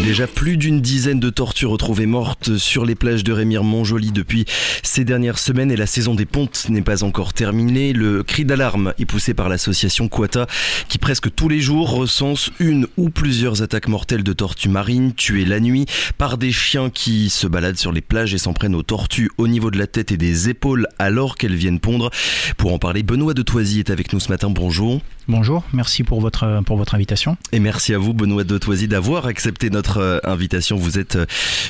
Déjà plus d'une dizaine de tortues retrouvées mortes sur les plages de Remire-Montjoly depuis ces dernières semaines et la saison des pontes n'est pas encore terminée. Le cri d'alarme est poussé par l'association Quata qui presque tous les jours recense une ou plusieurs attaques mortelles de tortues marines tuées la nuit par des chiens qui se baladent sur les plages et s'en prennent aux tortues au niveau de la tête et des épaules alors qu'elles viennent pondre. Pour en parler, Benoît de Thoisy est avec nous ce matin. Bonjour. Bonjour, merci pour votre invitation. Et merci à vous, Benoît de Thoisy, d'avoir accepté notre invitation. Vous êtes,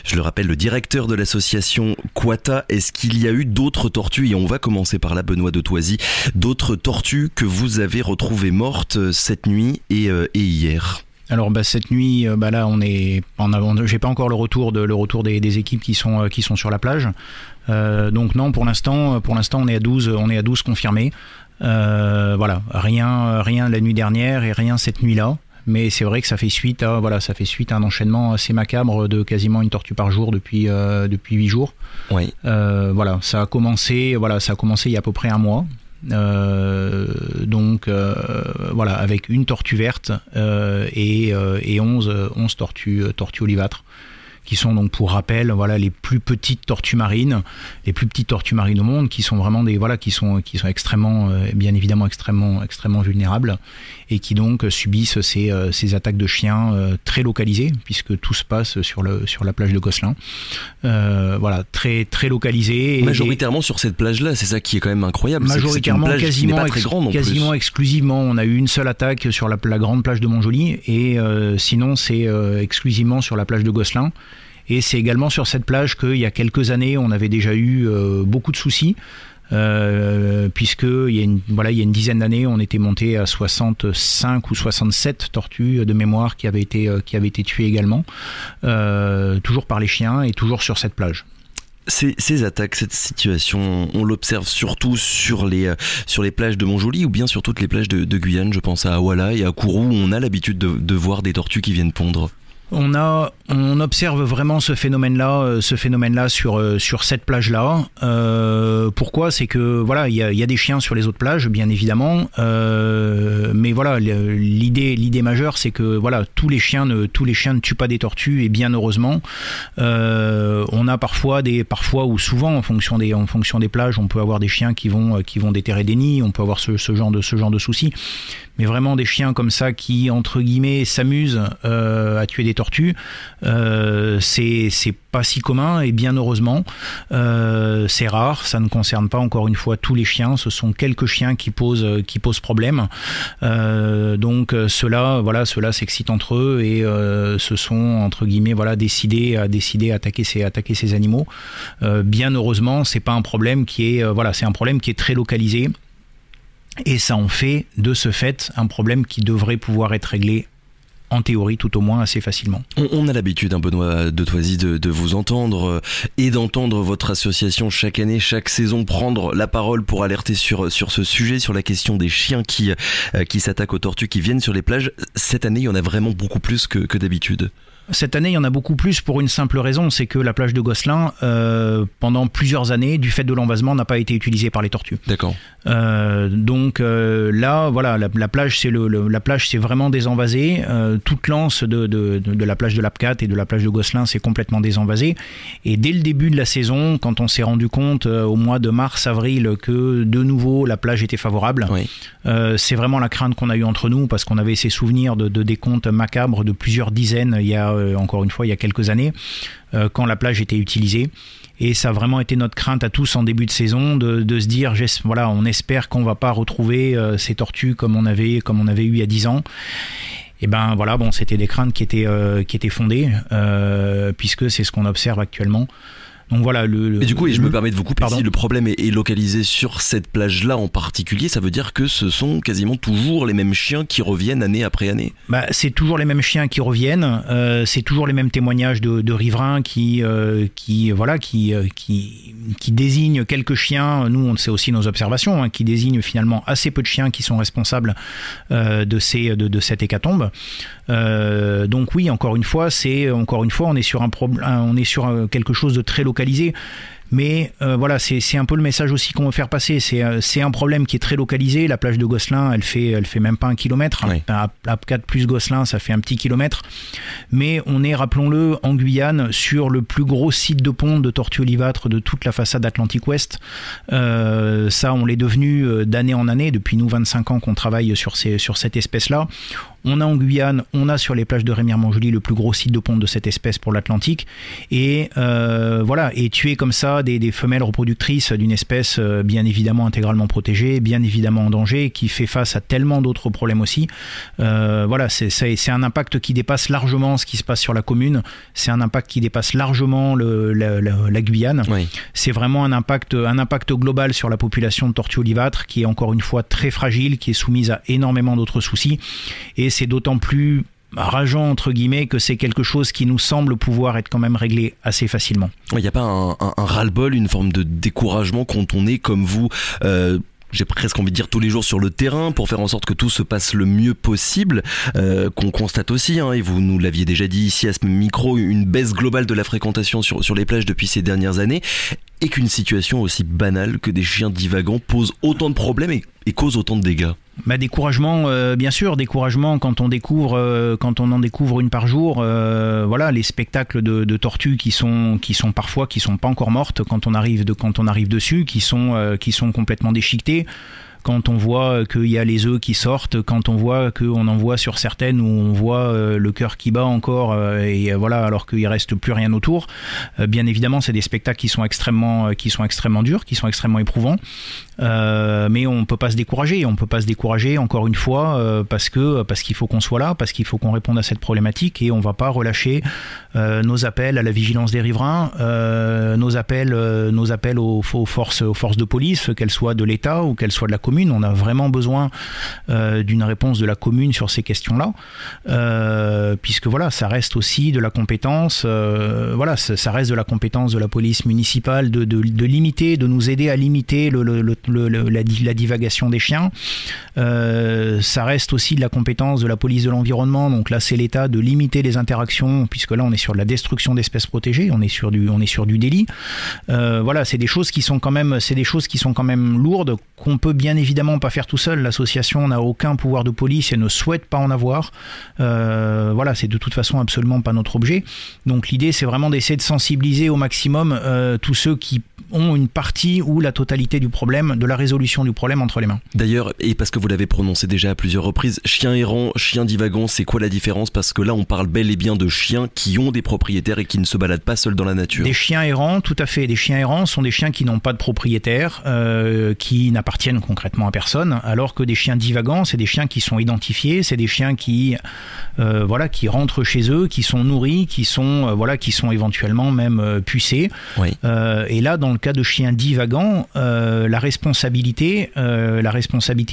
je le rappelle, le directeur de l'association Quata. Est-ce qu'il y a eu d'autres tortues, et on va commencer par là, Benoît de Thoisy, d'autres tortues que vous avez retrouvées mortes cette nuit et hier ? Alors cette nuit, là j'ai pas encore le retour des équipes qui sont sur la plage. Donc non, pour l'instant on est à 12 confirmés. Rien la nuit dernière et rien cette nuit-là. Mais c'est vrai que ça fait suite à un enchaînement assez macabre de quasiment une tortue par jour depuis 8 jours. Oui. Ça a commencé il y a à peu près un mois. Avec une tortue verte et 11 tortues olivâtres qui sont donc, pour rappel, les plus petites tortues marines au monde, qui sont vraiment qui sont extrêmement, bien évidemment extrêmement vulnérables et qui donc subissent ces attaques de chiens très localisées, puisque tout se passe sur la plage de Gosselin. Très très localisé. Majoritairement sur cette plage-là, c'est ça qui est quand même incroyable. Majoritairement, c'est une plage qui n'est pas très grande quasiment exclusivement. On a eu une seule attaque sur la grande plage de Montjoly et sinon c'est exclusivement sur la plage de Gosselin. Et c'est également sur cette plage qu'il y a quelques années, on avait déjà eu beaucoup de soucis, puisque il y a une dizaine d'années, on était monté à 65 ou 67 tortues de mémoire qui avaient été tuées également, toujours par les chiens et toujours sur cette plage. Ces attaques, cette situation, on l'observe surtout sur les plages de Montjoly ou bien sur toutes les plages de Guyane. Je pense à Awala et à Kourou où on a l'habitude de voir des tortues qui viennent pondre. On observe vraiment ce phénomène-là sur cette plage-là. Pourquoi ? C'est que il y a des chiens sur les autres plages, bien évidemment, mais l'idée majeure, c'est que tous les chiens ne tuent pas des tortues, et bien heureusement. On a parfois ou souvent en fonction des plages, on peut avoir des chiens qui vont déterrer des nids, on peut avoir ce genre de soucis. Mais vraiment des chiens comme ça qui, entre guillemets, s'amusent à tuer des tortues, c'est pas si commun, et bien heureusement. C'est rare, ça ne concerne pas encore une fois tous les chiens, ce sont quelques chiens qui posent problème. Donc ceux-là s'excitent entre eux et se sont, entre guillemets, décidés à attaquer ces animaux. Bien heureusement, c'est pas un problème c'est un problème qui est très localisé. Et ça en fait, de ce fait, un problème qui devrait pouvoir être réglé, en théorie, tout au moins, assez facilement. On a l'habitude, Benoît de Thoisy, de vous entendre et d'entendre votre association chaque année, chaque saison prendre la parole pour alerter sur ce sujet, sur la question des chiens qui s'attaquent aux tortues qui viennent sur les plages. Cette année, il y en a vraiment beaucoup plus que d'habitude. Cette année, il y en a beaucoup plus pour une simple raison, c'est que la plage de Gosselin, pendant plusieurs années, du fait de l'envasement, n'a pas été utilisée par les tortues. D'accord. La plage, c'est vraiment désenvasé. Toute l'anse de la plage de l'Apcat et de la plage de Gosselin, c'est complètement désenvasé. Et dès le début de la saison, quand on s'est rendu compte au mois de mars-avril que de nouveau la plage était favorable, oui. C'est vraiment la crainte qu'on a eue entre nous, parce qu'on avait ces souvenirs de décomptes macabres de plusieurs dizaines, encore une fois, il y a quelques années, quand la plage était utilisée. Et ça a vraiment été notre crainte à tous en début de saison de se dire, on espère qu'on va pas retrouver ces tortues comme on avait eu il y a 10 ans. Et c'était des craintes qui étaient fondées, puisque c'est ce qu'on observe actuellement. Donc et du coup, je me permets de vous couper, si le problème est localisé sur cette plage-là en particulier, ça veut dire que ce sont quasiment toujours les mêmes chiens qui reviennent année après année. C'est toujours les mêmes chiens qui reviennent, c'est toujours les mêmes témoignages de riverains qui désignent quelques chiens. Nous, on sait aussi nos observations, qui désignent finalement assez peu de chiens qui sont responsables de cette hécatombe. Donc oui, encore une fois, on est sur quelque chose de très localisé. Mais voilà, c'est un peu le message aussi qu'on veut faire passer. C'est un problème qui est très localisé. La plage de Gosselin, elle fait même pas 1 kilomètre. Oui. À 4 plus Gosselin, ça fait un petit kilomètre. Mais on est, rappelons-le, en Guyane, sur le plus gros site de ponte de tortues olivâtres de toute la façade Atlantique Ouest. Ça, on l'est devenu d'année en année. Depuis nous 25 ans qu'on travaille sur cette espèce-là. On a en Guyane, on a sur les plages de Rémières-Montjoly le plus gros site de ponte de cette espèce pour l'Atlantique. Et voilà, et tuer comme ça des femelles reproductrices d'une espèce bien évidemment intégralement protégée, bien évidemment en danger, qui fait face à tellement d'autres problèmes aussi. Voilà, c'est un impact qui dépasse largement ce qui se passe sur la commune. C'est un impact qui dépasse largement la Guyane. Oui. C'est vraiment un impact global sur la population de tortues olivâtres qui est encore une fois très fragile, qui est soumise à énormément d'autres soucis. Et c'est d'autant plus rageant entre guillemets que c'est quelque chose qui nous semble pouvoir être quand même réglé assez facilement. Il n'y a pas un ras-le-bol, une forme de découragement quand on est comme vous j'ai presque envie de dire tous les jours sur le terrain pour faire en sorte que tout se passe le mieux possible, qu'on constate aussi, et vous nous l'aviez déjà dit ici à ce micro, une baisse globale de la fréquentation sur les plages depuis ces dernières années, et qu'une situation aussi banale que des chiens divagants pose autant de problèmes et cause autant de dégâts. Découragement, bien sûr, découragement quand on en découvre une par jour. Voilà, les spectacles de tortues qui sont parfois qui sont pas encore mortes quand on arrive dessus, qui sont complètement déchiquetées. Quand on voit qu'il y a les œufs qui sortent, quand on voit qu'on en voit sur certaines où on voit le cœur qui bat encore, et voilà, alors qu'il reste plus rien autour. Bien évidemment, c'est des spectacles qui sont extrêmement durs, qui sont extrêmement éprouvants. Mais on peut pas se décourager. On peut pas se décourager encore une fois parce qu'il faut qu'on soit là, parce qu'il faut qu'on réponde à cette problématique et on va pas relâcher nos appels à la vigilance des riverains, nos appels aux forces de police, qu'elles soient de l'État ou qu'elles soient de la commune. On a vraiment besoin d'une réponse de la commune sur ces questions-là, puisque voilà, ça reste aussi de la compétence, voilà, ça reste de la compétence de la police municipale de limiter, de nous aider à limiter la divagation des chiens. Ça reste aussi de la compétence de la police de l'environnement, donc là c'est l'État de limiter les interactions, puisque là on est sur de la destruction d'espèces protégées, on est sur du délit. Voilà, c'est des choses qui sont quand même lourdes, qu'on peut bien évidemment pas faire tout seul. L'association n'a aucun pouvoir de police et ne souhaite pas en avoir. Voilà, c'est de toute façon absolument pas notre objet. Donc l'idée c'est vraiment d'essayer de sensibiliser au maximum tous ceux qui ont une partie ou la totalité du problème, de la résolution du problème entre les mains. D'ailleurs, et parce que vous l'avez prononcé déjà à plusieurs reprises, chien errant, chien divagant, c'est quoi la différence? Parce que là on parle bel et bien de chiens qui ont des propriétaires et qui ne se baladent pas seuls dans la nature. Des chiens errants, tout à fait. Des chiens errants sont des chiens qui n'ont pas de propriétaire, qui n'appartiennent concrètement à personne, alors que des chiens divagants, c'est des chiens qui sont identifiés, c'est des chiens qui rentrent chez eux, qui sont nourris, qui sont éventuellement même pucés. Oui. Et là, dans le cas de chiens divagants, la responsabilité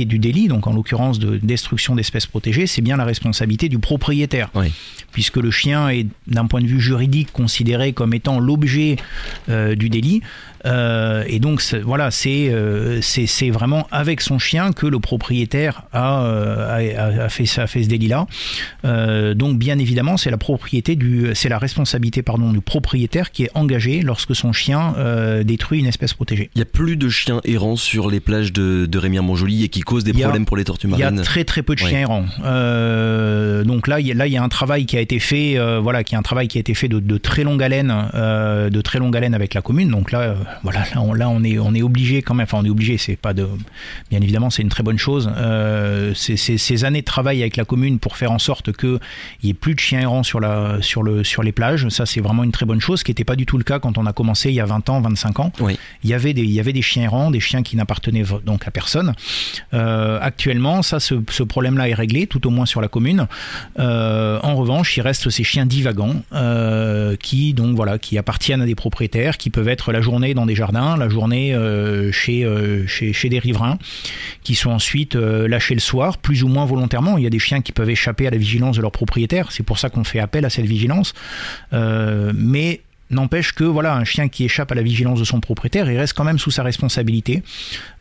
du délit, donc en l'occurrence de destruction d'espèces protégées, c'est bien la responsabilité du propriétaire. Oui. Puisque le chien est, d'un point de vue juridique, considéré comme étant l'objet du délit. Et donc voilà, c'est vraiment avec son chien que le propriétaire a fait ce délit-là. Donc bien évidemment, c'est la responsabilité du propriétaire qui est engagée lorsque son chien détruit une espèce protégée. Il n'y a plus de chiens errants sur les plages de Rémières-Montjoly et qui causent des problèmes pour les tortues marines. Il y a très très peu de chiens errants. Donc là, il y a un travail qui a été fait, de très longue haleine, avec la commune. Donc là, on est obligé quand même. Enfin, on est obligé. Bien évidemment, c'est une très bonne chose. Ces années de travail avec la commune pour faire en sorte qu'il n'y ait plus de chiens errants sur les plages. Ça, c'est vraiment une très bonne chose, ce qui n'était pas du tout le cas quand on a commencé il y a 20 ans, 25 ans. Oui. Il y avait des chiens errants, des chiens qui n'appartenaient donc à personne. Actuellement, ce problème-là est réglé, tout au moins sur la commune. En revanche, il reste ces chiens divagants qui appartiennent à des propriétaires, qui peuvent être la journée dans des jardins, la journée chez des riverains, qui sont ensuite lâchés le soir, plus ou moins volontairement. Il y a des chiens qui peuvent échapper à la vigilance de leur propriétaire, c'est pour ça qu'on fait appel à cette vigilance. Mais n'empêche que un chien qui échappe à la vigilance de son propriétaire, il reste quand même sous sa responsabilité.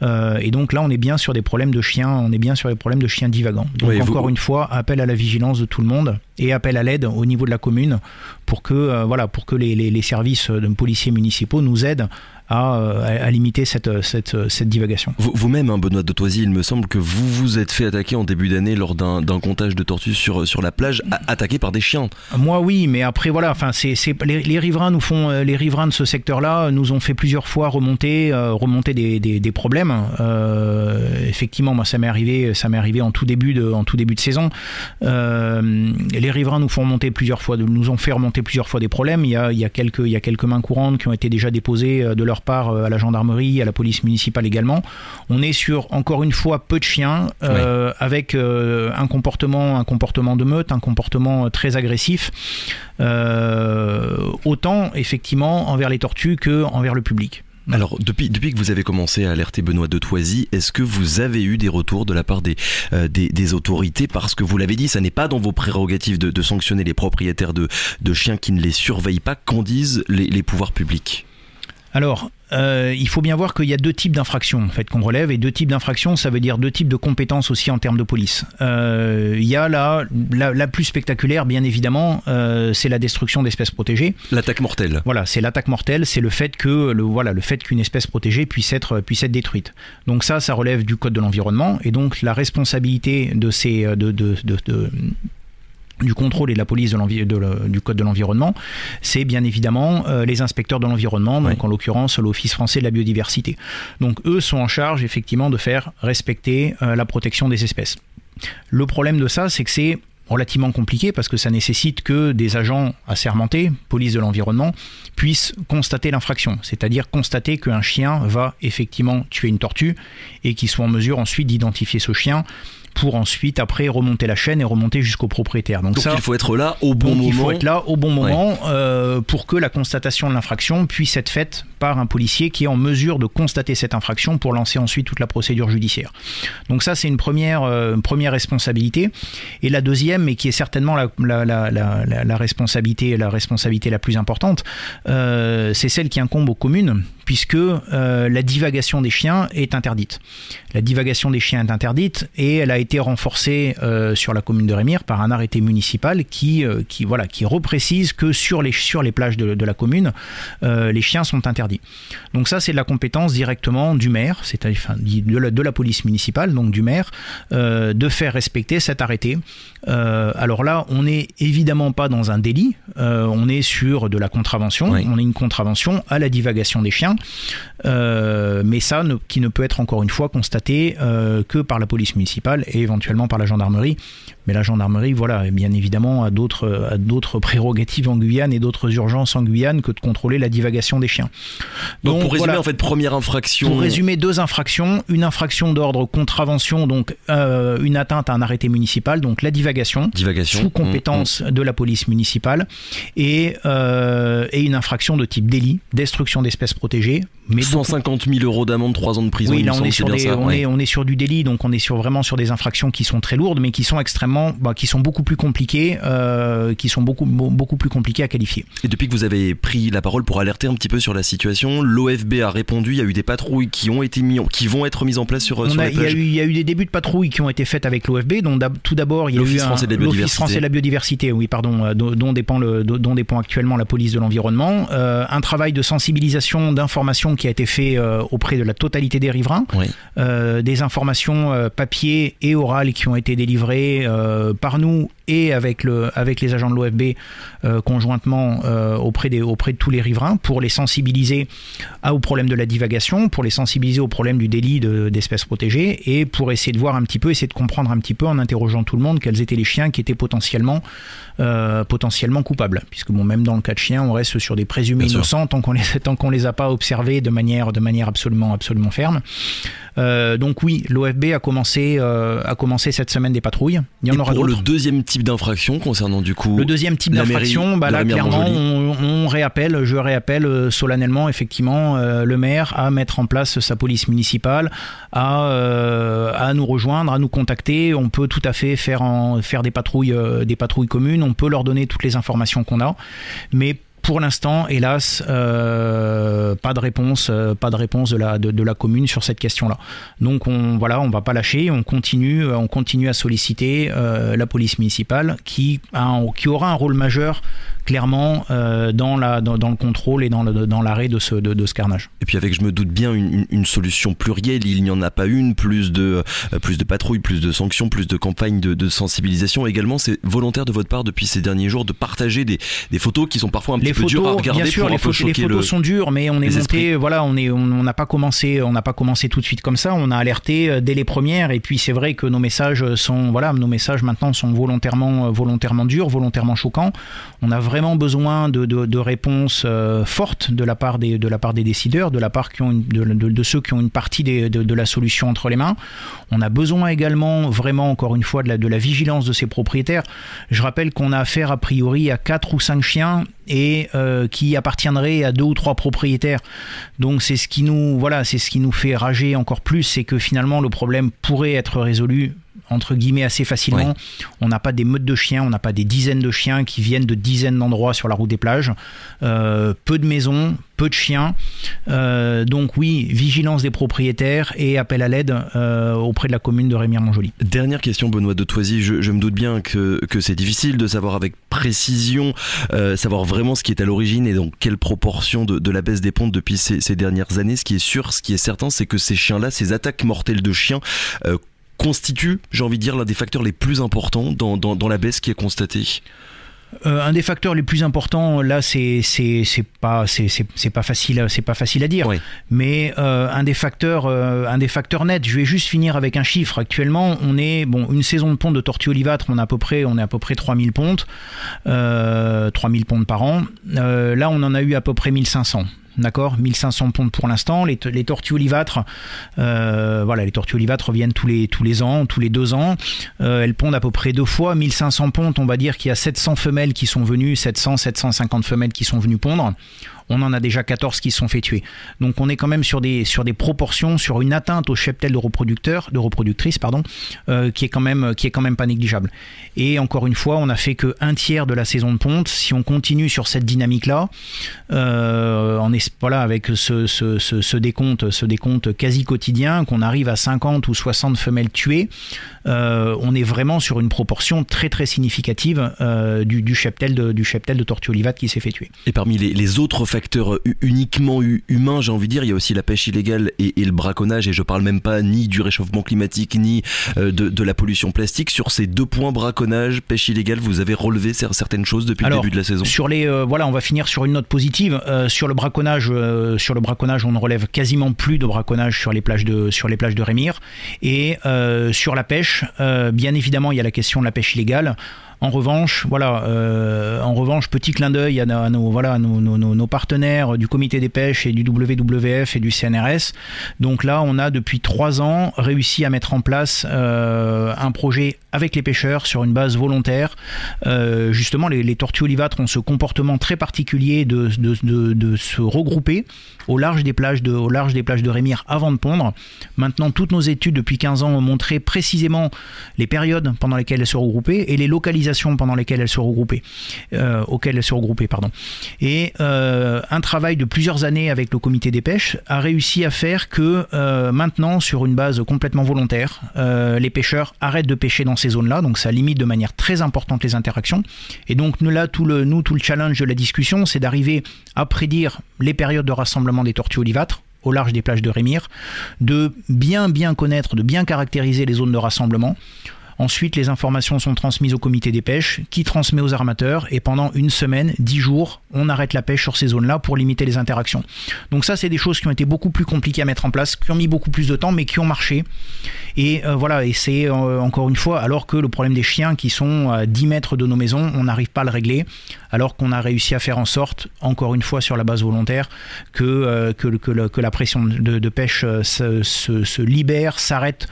Et donc là, on est bien sur des problèmes de chiens, divagants. Donc une fois, appel à la vigilance de tout le monde et appel à l'aide au niveau de la commune pour que, pour que les services de policiers municipaux nous aident à limiter cette divagation. Vous-même, hein, Benoît de Thoisy, il me semble que vous vous êtes fait attaquer en début d'année lors d'un comptage de tortues sur la plage, attaqué par des chiens. Moi oui, mais après les riverains les riverains de ce secteur-là nous ont fait plusieurs fois remonter des problèmes. Effectivement, moi ça m'est arrivé en tout début de saison. Les riverains nous ont fait remonter plusieurs fois des problèmes. Il y a quelques mains courantes qui ont été déjà déposées de leur part à la gendarmerie, à la police municipale également. On est sur, encore une fois, peu de chiens, avec un comportement de meute, un comportement très agressif, autant effectivement envers les tortues que envers le public. Alors, depuis que vous avez commencé à alerter Benoît de Thoisy, est-ce que vous avez eu des retours de la part des autorités? Parce que vous l'avez dit, ça n'est pas dans vos prérogatives de sanctionner les propriétaires de chiens qui ne les surveillent pas. Qu'en disent les pouvoirs publics? Alors, il faut bien voir qu'il y a deux types d'infractions en fait, qu'on relève, et deux types d'infractions, ça veut dire deux types de compétences aussi en termes de police. Il y a la plus spectaculaire, bien évidemment, c'est la destruction d'espèces protégées. L'attaque mortelle. Voilà, c'est l'attaque mortelle, c'est le fait qu'une espèce protégée puisse être détruite. Donc ça relève du code de l'environnement, et donc la responsabilité de ces du contrôle et de la police du code de l'environnement, c'est bien évidemment les inspecteurs de l'environnement, donc en l'occurrence l'Office français de la biodiversité. Donc eux sont en charge effectivement de faire respecter la protection des espèces. Le problème de ça, c'est que c'est relativement compliqué parce que ça nécessite que des agents assermentés, police de l'environnement, puissent constater l'infraction, c'est-à-dire constater qu'un chien va effectivement tuer une tortue et qu'ils soient en mesure ensuite d'identifier ce chien pour ensuite après remonter la chaîne et remonter jusqu'au propriétaire. Donc il faut être là au bon moment. Il faut être là au bon moment pour que la constatation de l'infraction puisse être faite par un policier qui est en mesure de constater cette infraction pour lancer ensuite toute la procédure judiciaire. Donc ça c'est une première responsabilité. Et la deuxième, mais qui est certainement la responsabilité la plus importante, c'est celle qui incombe aux communes, puisque la divagation des chiens est interdite. La divagation des chiens est interdite et elle a été renforcée sur la commune de Rémire par un arrêté municipal qui reprécise que sur les plages de la commune, les chiens sont interdits. Donc ça, c'est de la compétence directement du maire, c'est-à-dire de la police municipale, donc du maire, de faire respecter cet arrêté. Alors là, on n'est évidemment pas dans un délit, on est sur de la contravention, on est une contravention à la divagation des chiens, mais ça qui ne peut être encore une fois constaté que par la police municipale et éventuellement par la gendarmerie. Mais la gendarmerie, bien évidemment, a d'autres prérogatives en Guyane et d'autres urgences en Guyane que de contrôler la divagation des chiens. Donc pour résumer, en fait, première infraction... Pour résumer, deux infractions. Une infraction d'ordre contravention, donc une atteinte à un arrêté municipal, donc la divagation. Sous compétence de la police municipale, et une infraction de type délit, destruction d'espèces protégées. Mais 150 000 € d'amende, 3 ans de prison. Oui, là on est sur du délit, donc on est vraiment sur des infractions qui sont très lourdes, mais qui sont qui sont beaucoup plus compliquées, beaucoup plus compliquées à qualifier. Et depuis que vous avez pris la parole pour alerter un petit peu sur la situation, l'OFB a répondu. Il y a eu des patrouilles qui vont être mises en place sur les plages. Il y a eu des débuts de patrouilles qui ont été faites avec l'OFB. Donc tout d'abord, il y a eu l'Office français de la biodiversité, dont dépend actuellement la police de l'environnement. Un travail de sensibilisation, d'information qui a été fait auprès de la totalité des riverains. Des informations papier et orales qui ont été délivrées par nous et avec les agents de l'OFB conjointement auprès de tous les riverains pour les sensibiliser au problème de la divagation, pour les sensibiliser au problème du délit d'espèces protégées et pour essayer de comprendre un petit peu en interrogeant tout le monde quels étaient les chiens qui étaient potentiellement coupables, puisque même dans le cas de chiens on reste sur des présumés innocents tant qu'on les a pas observés de manière absolument ferme. Donc oui, l'OFB a commencé cette semaine des patrouilles. Il y en aura d'autres. Pour le deuxième type d'infraction concernant du coup le deuxième type d'infraction, là clairement je réappelle solennellement effectivement le maire à mettre en place sa police municipale, à nous rejoindre, à nous contacter. On peut tout à fait faire des patrouilles communes, on peut leur donner toutes les informations qu'on a, mais Pour l'instant, hélas, pas de réponse de la commune sur cette question-là. Donc on va pas lâcher, on continue à solliciter la police municipale qui aura un rôle majeur clairement dans le contrôle et dans l'arrêt de ce carnage. Et puis avec, je me doute bien, une solution plurielle, il n'y en a pas une, plus de patrouilles, plus de sanctions, plus de campagnes de sensibilisation. Également, c'est volontaire de votre part depuis ces derniers jours de partager des photos qui sont parfois un petit peu dures à regarder. Bien sûr, les photos sont dures, mais on est monté, on n'a pas commencé tout de suite comme ça. On a alerté dès les premières, et puis c'est vrai que nos messages maintenant sont volontairement durs, volontairement choquants. On a vraiment besoin de réponses fortes de la part des décideurs, de la part de ceux qui ont une partie de la solution entre les mains. On a besoin également, vraiment, encore une fois, de la vigilance de ces propriétaires. Je rappelle qu'on a affaire a priori à 4 ou 5 chiens et qui appartiendraient à 2 ou 3 propriétaires. Donc c'est ce qui nous fait rager encore plus, c'est que finalement le problème pourrait être résolu entre guillemets assez facilement. Ouais. On n'a pas des meutes de chiens, on n'a pas des dizaines de chiens qui viennent de dizaines d'endroits sur la route des plages, peu de maisons, peu de chiens, donc oui, vigilance des propriétaires et appel à l'aide auprès de la commune de Remire-Montjoly. Dernière question, Benoît de Thoisy, je me doute bien que c'est difficile de savoir avec précision, savoir vraiment ce qui est à l'origine et dans quelle proportion de la baisse des pontes depuis ces dernières années. Ce qui est sûr, ce qui est certain, c'est que ces chiens-là, ces attaques mortelles de chiens, constitue, j'ai envie de dire, l'un des facteurs les plus importants dans la baisse qui est constatée. Un des facteurs les plus importants, là, c'est pas facile à dire. Oui. Mais un des facteurs nets. Je vais juste finir avec un chiffre. Actuellement, on est une saison de ponte de tortues olivâtres, on est à peu près 3000 pontes, 3000 pontes par an. Là, on en a eu à peu près 1500. D'accord, 1500 pontes pour l'instant. Les tortues olivâtres, les tortues olivâtres reviennent tous les ans, tous les 2 ans. Elles pondent à peu près 2 fois. 1500 pontes, on va dire qu'il y a 700 femelles qui sont venues, 750 femelles qui sont venues pondre. On en a déjà 14 qui se sont fait tuer. Donc on est quand même sur des proportions, sur une atteinte au cheptel de reproductrices, qui est quand même pas négligeable. Et encore une fois, on n'a fait que 1/3 de la saison de ponte. Si on continue sur cette dynamique-là, avec ce décompte quasi quotidien, qu'on arrive à 50 ou 60 femelles tuées, on est vraiment sur une proportion très très significative du cheptel de tortues olivâtres qui s'est fait tuer. Et parmi les autres facteurs uniquement humains, j'ai envie de dire, il y a aussi la pêche illégale et le braconnage, et je parle même pas ni du réchauffement climatique ni de la pollution plastique. Sur ces 2 points, braconnage, pêche illégale, vous avez relevé certaines choses depuis le début de la saison. Sur on va finir sur une note positive. Sur le braconnage, on ne relève quasiment plus de braconnage sur les plages de Remire. Et sur la pêche, bien évidemment, il y a la question de la pêche illégale. En revanche, petit clin d'œil à nos partenaires du comité des pêches et du WWF et du CNRS. Donc là, on a depuis 3 ans réussi à mettre en place un projet avec les pêcheurs sur une base volontaire. Justement, les tortues olivâtres ont ce comportement très particulier de se regrouper au large des plages de Remire avant de pondre. Maintenant, toutes nos études depuis 15 ans ont montré précisément les périodes pendant lesquelles elles se regroupaient et les localisations pendant lesquelles elles se regroupaient, Et un travail de plusieurs années avec le comité des pêches a réussi à faire que maintenant, sur une base complètement volontaire, les pêcheurs arrêtent de pêcher dans ces zones-là, donc ça limite de manière très importante les interactions. Et donc tout le challenge de la discussion, c'est d'arriver à prédire les périodes de rassemblement des tortues olivâtres au large des plages de Remire, de bien connaître, de bien caractériser les zones de rassemblement. Ensuite, les informations sont transmises au comité des pêches, qui transmet aux armateurs, et pendant 1 semaine, 10 jours, on arrête la pêche sur ces zones-là pour limiter les interactions. Donc ça, c'est des choses qui ont été beaucoup plus compliquées à mettre en place, qui ont mis beaucoup plus de temps, mais qui ont marché. Et et c'est encore une fois, alors que le problème des chiens qui sont à 10 mètres de nos maisons, on n'arrive pas à le régler, alors qu'on a réussi à faire en sorte, encore une fois sur la base volontaire, que la pression de pêche se libère, s'arrête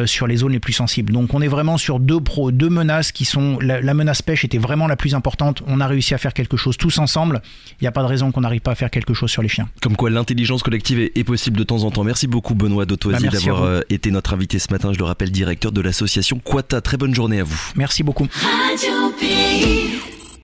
sur les zones les plus sensibles. Donc on est vraiment sur deux menaces qui sont... La menace pêche était vraiment la plus importante. On a réussi à faire quelque chose tous ensemble. Il n'y a pas de raison qu'on n'arrive pas à faire quelque chose sur les chiens. Comme quoi l'intelligence collective est possible de temps en temps. Merci beaucoup Benoît de Thoisy d'avoir été notre invité ce matin. Je le rappelle, directeur de l'association Quata. Très bonne journée à vous. Merci beaucoup. Radio Pays.